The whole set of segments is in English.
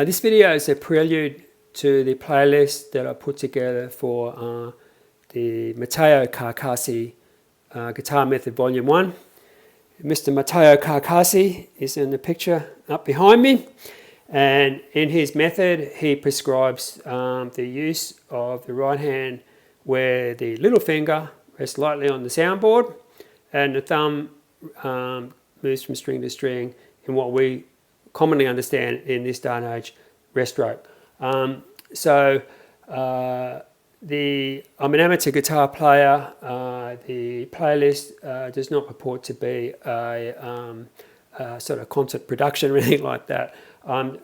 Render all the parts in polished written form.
This video is a prelude to the playlist that I put together for the Matteo Carcassi Guitar Method Volume 1. Mr. Matteo Carcassi is in the picture up behind me, and in his method he prescribes the use of the right hand where the little finger rests lightly on the soundboard and the thumb moves from string to string in what we commonly understand in this day and age rest stroke. I'm an amateur guitar player. The playlist does not purport to be a sort of concert production or anything like that. I'm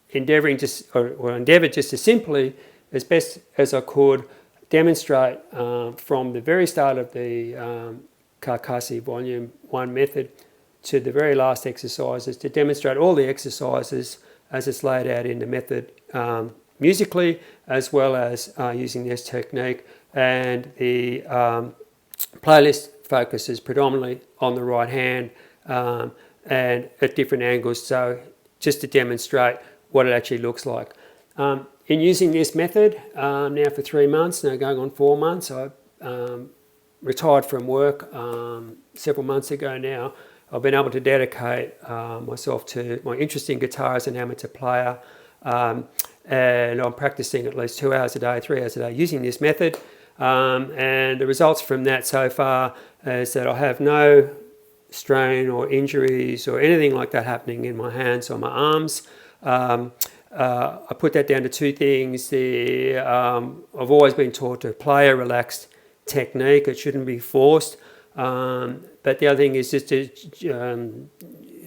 endeavoured just to simply, as best as I could, demonstrate from the very start of the Carcassi Volume 1 method to the very last exercises, to demonstrate all the exercises as it's laid out in the method musically, as well as using this technique. And the playlist focuses predominantly on the right hand and at different angles, so just to demonstrate what it actually looks like. In using this method now for 3 months, now going on 4 months, I retired from work several months ago now. I've been able to dedicate myself to my interest in guitar as an amateur player, and I'm practicing at least 2 hours a day, 3 hours a day using this method. And the results from that so far is that I have no strain or injuries or anything like that happening in my hands or my arms. I put that down to two things. I've always been taught to play a relaxed technique. It shouldn't be forced. But the other thing is just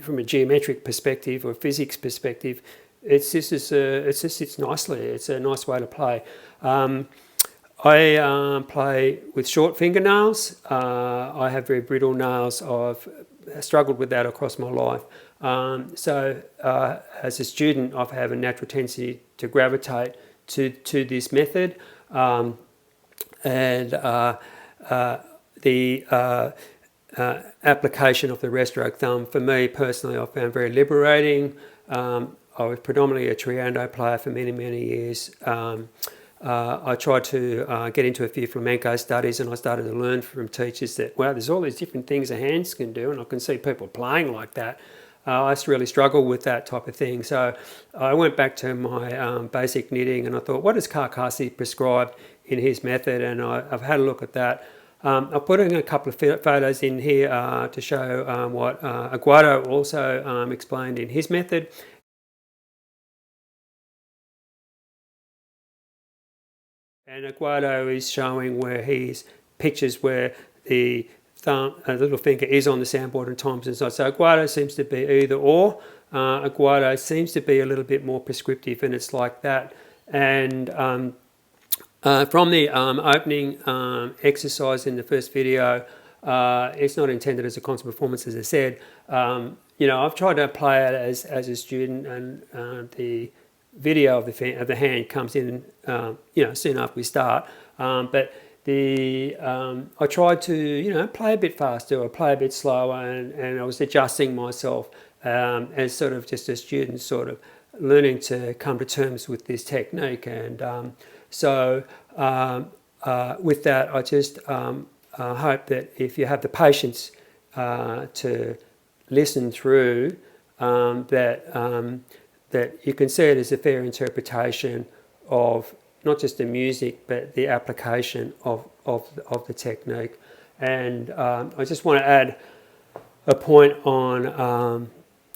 from a geometric perspective or physics perspective, it just sits nicely. It's a nice way to play. I play with short fingernails. I have very brittle nails. I've struggled with that across my life. So as a student, I've had a natural tendency to gravitate to this method. The application of the rest stroke thumb, for me personally, I found very liberating. I was predominantly a triando player for many, many years. I tried to get into a few flamenco studies, and I started to learn from teachers that, wow, there's all these different things the hands can do, and I can see people playing like that. I really struggled with that type of thing. So I went back to my basic knitting, and I thought, what does Carcassi prescribe in his method? And I've had a look at that. I've put in a couple of photos in here to show what Aguado also explained in his method. And Aguado is showing where he's pictures where the thumb, little finger is on the soundboard and times inside. So Aguado seems to be either or. Aguado seems to be a little bit more prescriptive, and it's like that. And from the opening exercise in the first video, it's not intended as a concert performance, as I said. I've tried to play it as a student, and the video of the hand comes in, soon after we start. But I tried to, play a bit faster or play a bit slower, and I was adjusting myself as sort of just a student, sort of learning to come to terms with this technique. And so with that, I just hope that if you have the patience to listen through, that you can see it as a fair interpretation of not just the music, but the application of the technique. And I just want to add a point on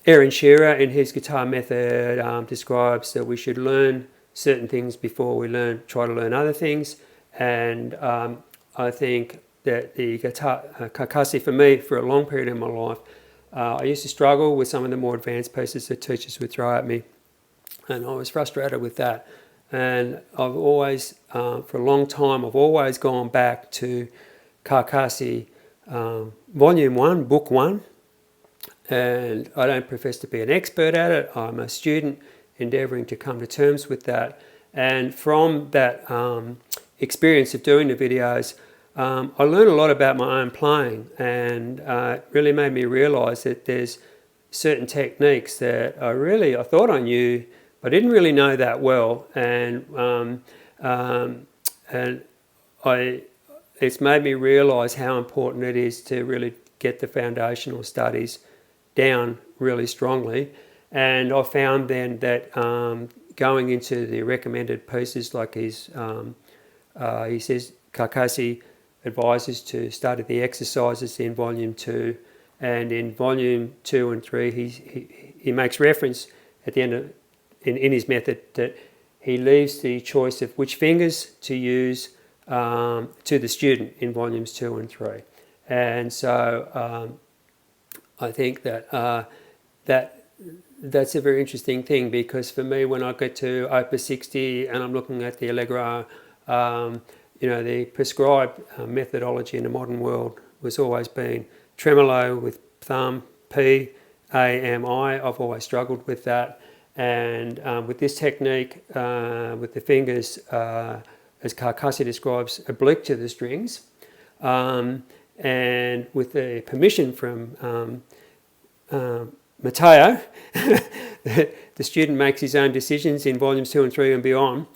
Aaron Shearer in his guitar method describes that we should learn certain things before we try to learn other things. And I think that the guitar Carcassi, for me, for a long period in my life, I used to struggle with some of the more advanced pieces that teachers would throw at me, and I was frustrated with that. And I've always, for a long time, I've always gone back to Carcassi Volume 1, Book 1, and I don't profess to be an expert at it. I'm a student endeavouring to come to terms with that. And from that experience of doing the videos, I learned a lot about my own playing, and it really made me realise that there's certain techniques that I thought I knew, I didn't really know that well, and it's made me realise how important it is to really get the foundational studies down really strongly. And I found then that going into the recommended pieces, like he says, Carcassi advises to study the exercises in Volume 2, and in Volume 2 and 3 he makes reference at the end of, in his method, that he leaves the choice of which fingers to use to the student in Volumes 2 and 3. And so I think that that's a very interesting thing, because for me, when I get to Opus 60 and I'm looking at the Allegro, the prescribed methodology in the modern world was always been tremolo with thumb, P, A, M, I. I've always struggled with that. And with this technique, with the fingers, as Carcassi describes, oblique to the strings, and with the permission from Matteo, the student makes his own decisions in Volumes 2 and 3 and beyond.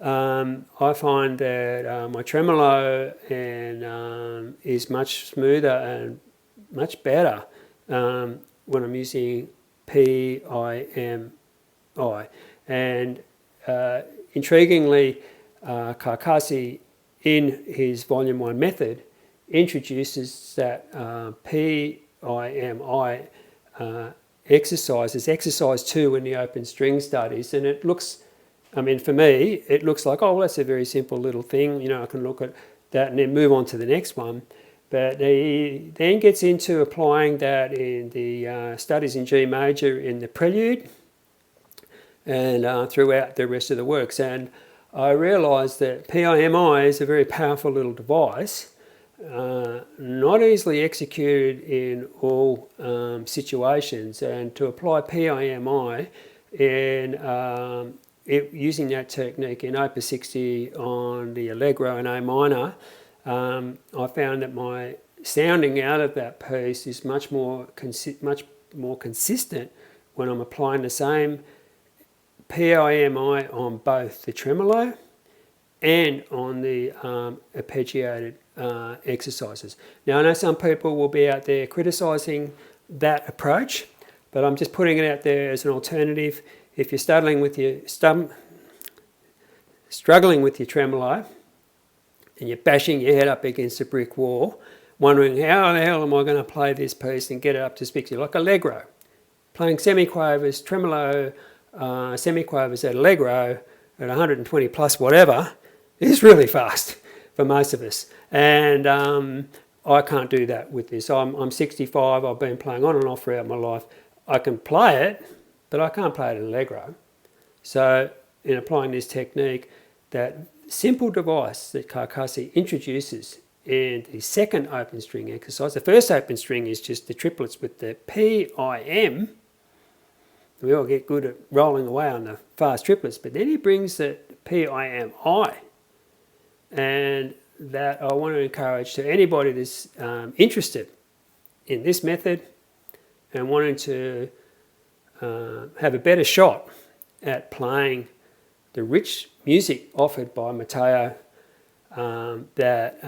I find that my tremolo is much smoother and much better when I'm using P, I, M, I. And intriguingly, Carcassi, in his Volume 1 method, introduces that P, I, M, I exercise 2 in the open string studies, and it looks, for me, it looks like, oh, well, that's a very simple little thing, I can look at that and then move on to the next one. But he then gets into applying that in the studies in G major in the prelude and throughout the rest of the works. And I realised that PIMI is a very powerful little device, not easily executed in all situations, and to apply PIMI in using that technique in Opus 60 on the Allegro and A minor, I found that my sounding out of that piece is much more consistent when I'm applying the same PIMI on both the tremolo and on the arpeggiated exercises. Now, I know some people will be out there criticising that approach, but I'm just putting it out there as an alternative. If you're struggling with your tremolo and you're bashing your head up against a brick wall, wondering how the hell am I going to play this piece and get it up to speak to you, like Allegro, playing semiquavers, tremolo, semiquavers at Allegro at 120 plus whatever is really fast for most of us, and I can't do that with this. I'm 65, I've been playing on and off throughout my life. I can play it, but I can't play it in Allegro. So in applying this technique, that simple device that Carcassi introduces in the second open string exercise, the first open string is just the triplets with the P-I-M. We all get good at rolling away on the fast triplets, but then he brings the P-I-M-I. And that I want to encourage to anybody that's interested in this method and wanting to have a better shot at playing the rich music offered by Matteo, that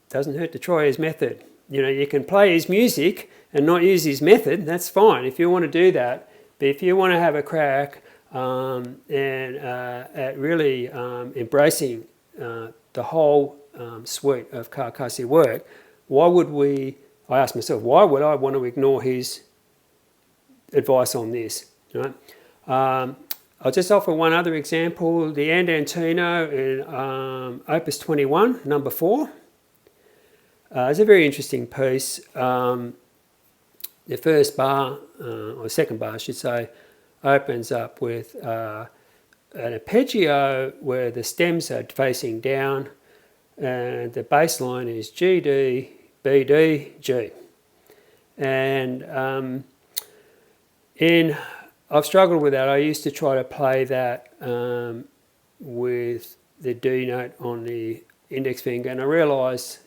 doesn't hurt to try his method. You can play his music and not use his method, that's fine if you want to do that. But if you want to have a crack at really embracing the whole suite of Carcassi work, I asked myself, why would I want to ignore his advice on this? Right? I'll just offer one other example, the Andantino in Opus 21, number 4. It's a very interesting piece. The first bar, or second bar I should say, opens up with an arpeggio where the stems are facing down and the bass line is G, D, B, D, G. And I've struggled with that. I used to try to play that with the D note on the index finger, and I realised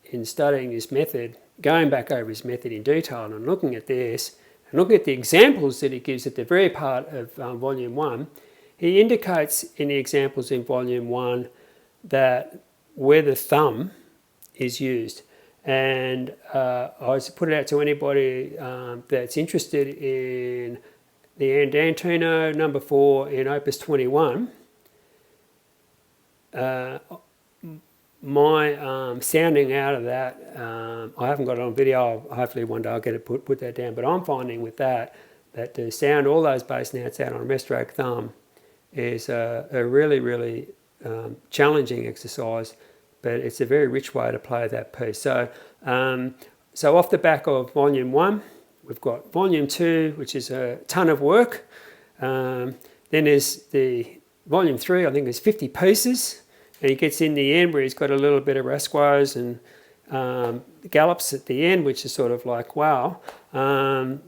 in studying this method, going back over his method in detail and looking at this And look at the examples that he gives at the very part of Volume 1. He indicates in the examples in Volume 1 that where the thumb is used. And I put it out to anybody that's interested in the Andantino number 4 in Opus 21. My sounding out of that, I haven't got it on video. Hopefully one day I'll get it put that down. But I'm finding with that to sound all those bass notes out on a rest-stroke thumb is a really, really challenging exercise. But it's a very rich way to play that piece. So off the back of Volume 1, we've got Volume 2, which is a ton of work. Then there's the Volume 3, I think there's 50 pieces. And he gets in the end where he's got a little bit of rasguos and gallops at the end, which is sort of like, wow. And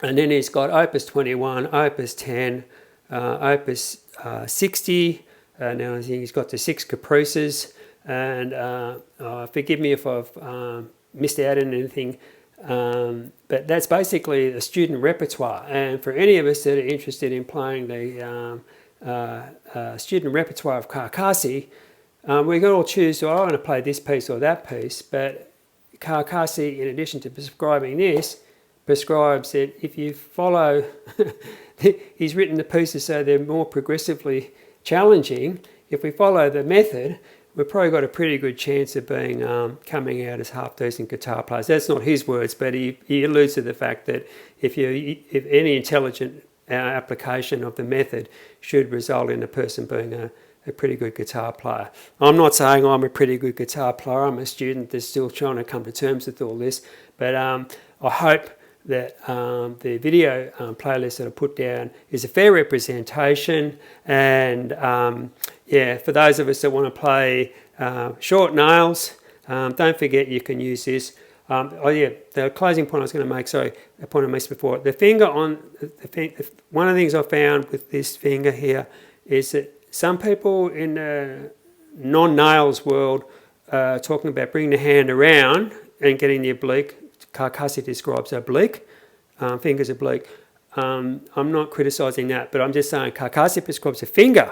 then he's got Opus 21, Opus 10, Opus 60. Now I think he's got the 6 caprices. And forgive me if I've missed out on anything. But that's basically a student repertoire. And for any of us that are interested in playing the student repertoire of Carcassi, we can all choose, I want to play this piece or that piece, but Carcassi, in addition to prescribing this, prescribes that if you follow, he's written the pieces so they're more progressively challenging. If we follow the method, we've probably got a pretty good chance of being coming out as half-decent guitar players. That's not his words, but he alludes to the fact that if any intelligent application of the method should result in a person being a pretty good guitar player. I'm not saying I'm a pretty good guitar player. I'm a student that's still trying to come to terms with all this. But I hope that the video playlist that I put down is a fair representation. And yeah, for those of us that want to play short nails, don't forget you can use this. Oh yeah, the closing point I was going to make, sorry, a point I missed before. The finger on, one of the things I found with this finger here is that some people in the non-nails world are talking about bringing the hand around and getting the oblique. Carcassi describes oblique, fingers oblique. I'm not criticising that, but I'm just saying Carcassi prescribes a finger,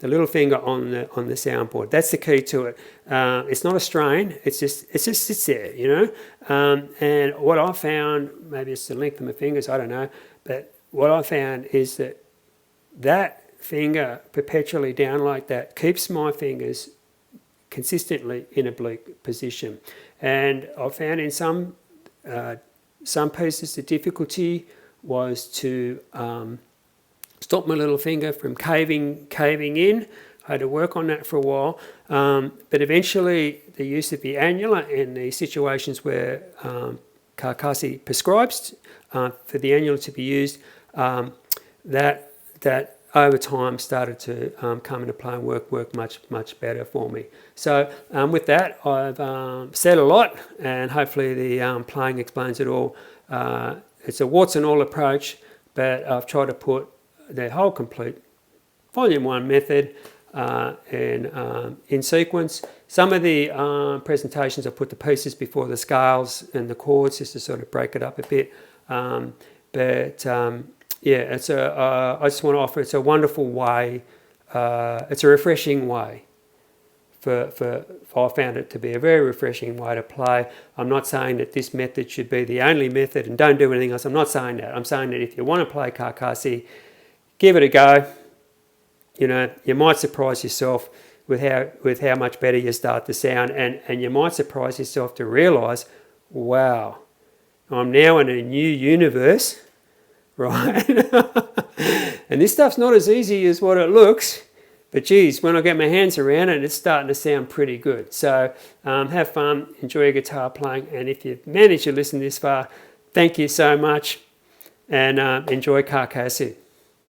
the little finger on the soundboard. That's the key to it. It's not a strain. It just sits there, you know. And what I found, maybe it's the length of my fingers, I don't know, but what I found is that finger perpetually down like that keeps my fingers consistently in oblique position. And I found in some pieces the difficulty was to stop my little finger from caving in. I had to work on that for a while, but eventually the use of the annula in the situations where Carcassi prescribes for the annula to be used, that over time started to come into play and work much better for me. So with that, I've said a lot, and hopefully the playing explains it all. It's a warts and all approach, but I've tried to put the whole complete Volume 1 method in sequence. Some of the presentations I put the pieces before the scales and the chords just to sort of break it up a bit. Yeah, I just want to offer, it's a wonderful way, it's a refreshing way. I found it to be a very refreshing way to play. I'm not saying that this method should be the only method and don't do anything else. I'm not saying that. I'm saying that if you want to play Carcassi, give it a go. You know, you might surprise yourself with how much better you start to sound, and you might surprise yourself to realise, wow, I'm now in a new universe, right? And this stuff's not as easy as what it looks, but geez, when I get my hands around it, it's starting to sound pretty good. So have fun, enjoy your guitar playing, and if you've managed to listen this far, thank you so much, and enjoy Carcassi.